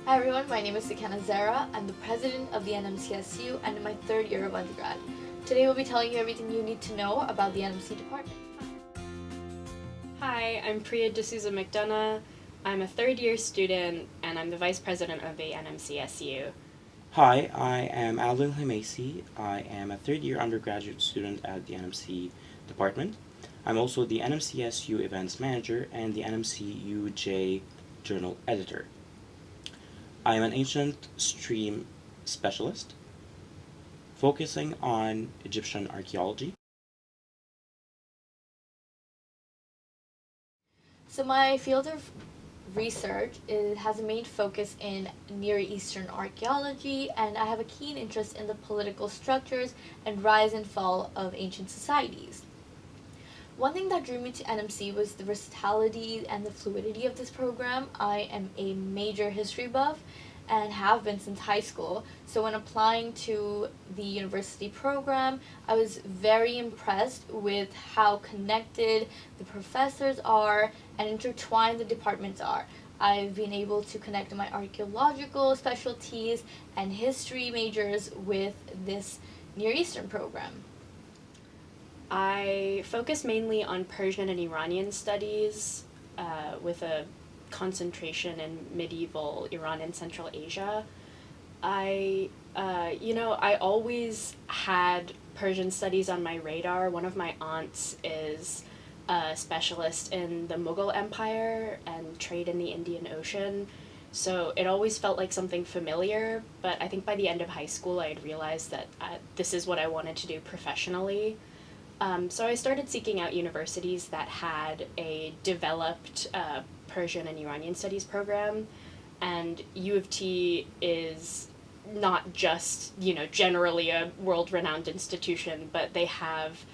Hi everyone, my name is Syeda. I'm the president of the NMCSU and in my third year of undergrad. Today we'll be telling you everything you need to know about the NMC department. Hi, I'm Priya D'Souza McDonough. I'm a third year student and I'm the vice president of the NMCSU. Hi, I am Alvin Himesi. I am a third year undergraduate student at the NMC department. I'm also the NMCSU events manager and the NMCUJ journal editor. I am an ancient stream specialist focusing on Egyptian archaeology. So my field of research has a main focus in Near Eastern archaeology, and I have a keen interest in the political structures and rise and fall of ancient societies. One thing that drew me to NMC was the versatility and the fluidity of this program. I am a major history buff and have been since high school. So when applying to the university program, I was very impressed with how connected the professors are and intertwined the departments are. I've been able to connect my archaeological specialties and history majors with this Near Eastern program. I focus mainly on Persian and Iranian studies with a concentration in medieval Iran and Central Asia. I always had Persian studies on my radar. One of my aunts is a specialist in the Mughal Empire and trade in the Indian Ocean. So it always felt like something familiar, but I think by the end of high school I had realized that this is what I wanted to do professionally. So I started seeking out universities that had a developed Persian and Iranian studies program, and U of T is not just, generally a world-renowned institution, but they have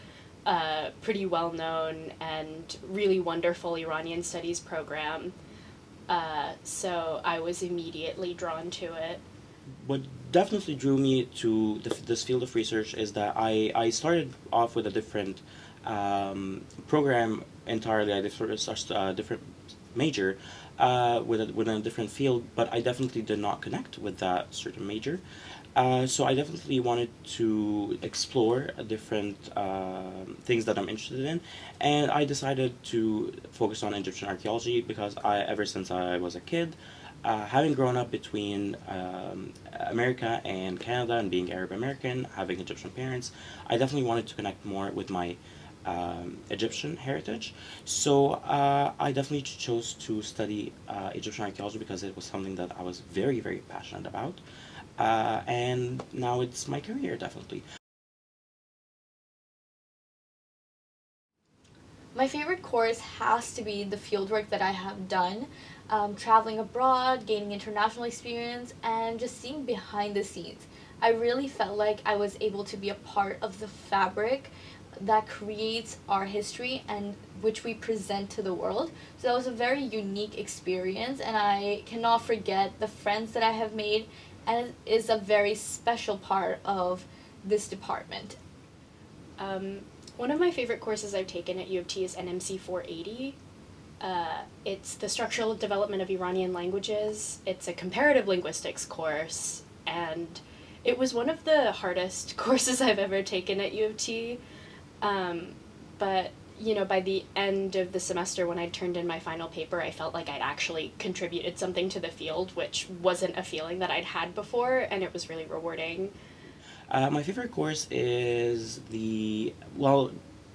a pretty well-known and really wonderful Iranian studies program. So I was immediately drawn to it. What definitely drew me to this field of research is that I started off with a different program entirely. I started a different major within a different field, but I definitely did not connect with that certain major. So I definitely wanted to explore different things that I'm interested in, and I decided to focus on Egyptian archaeology because ever since I was a kid, having grown up between America and Canada and being Arab American, having Egyptian parents, I definitely wanted to connect more with my Egyptian heritage. So I definitely chose to study Egyptian archaeology because it was something that I was very, very passionate about. And now it's my career, definitely. My favorite course has to be the fieldwork that I have done, traveling abroad, gaining international experience, and just seeing behind the scenes. I really felt like I was able to be a part of the fabric that creates our history and which we present to the world. So that was a very unique experience, and I cannot forget the friends that I have made, and it is a very special part of this department. One of my favorite courses I've taken at U of T is NMC 480. It's the structural development of Iranian languages. It's a comparative linguistics course, and it was one of the hardest courses I've ever taken at U of T. But, by the end of the semester when I'd turned in my final paper, I felt like I'd actually contributed something to the field, which wasn't a feeling that I'd had before, and it was really rewarding. My favorite course is this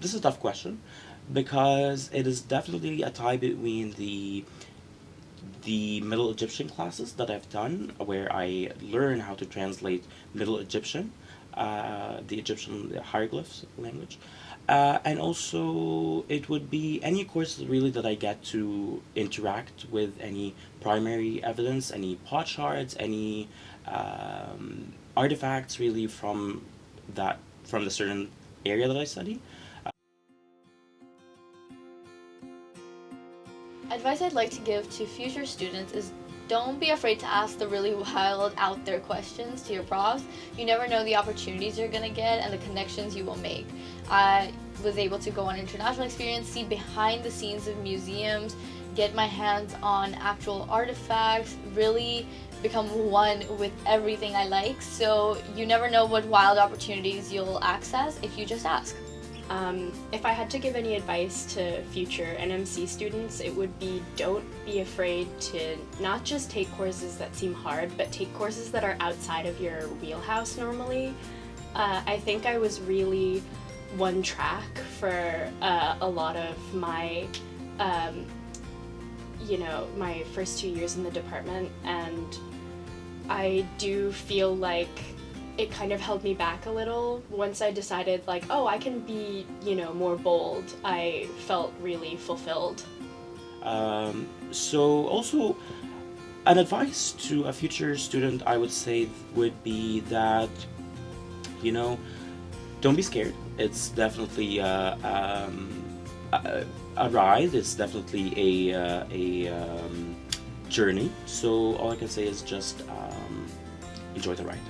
is a tough question because it is definitely a tie between the Middle Egyptian classes that I've done, where I learn how to translate Middle Egyptian, the Egyptian hieroglyphs language, and also it would be any course really that I get to interact with any primary evidence, any pot shards, any artifacts really from the certain area that I study. Advice I'd like to give to future students is don't be afraid to ask the really wild, out there questions to your profs. You never know the opportunities you're gonna get and the connections you will make. I was able to go on international experience, see behind the scenes of museums, get my hands on actual artifacts, really become one with everything I like. So you never know what wild opportunities you'll access if you just ask. If I had to give any advice to future NMC students, it would be don't be afraid to not just take courses that seem hard, but take courses that are outside of your wheelhouse normally. I think I was really one track for a lot of my, my first 2 years in the department, and I do feel like it kind of held me back a little. Once I decided like, oh, I can be, more bold, I felt really fulfilled. So also, an advice to a future student, I would say, would be that, don't be scared. It's definitely a ride. It's definitely a journey. So all I can say is just enjoy the ride.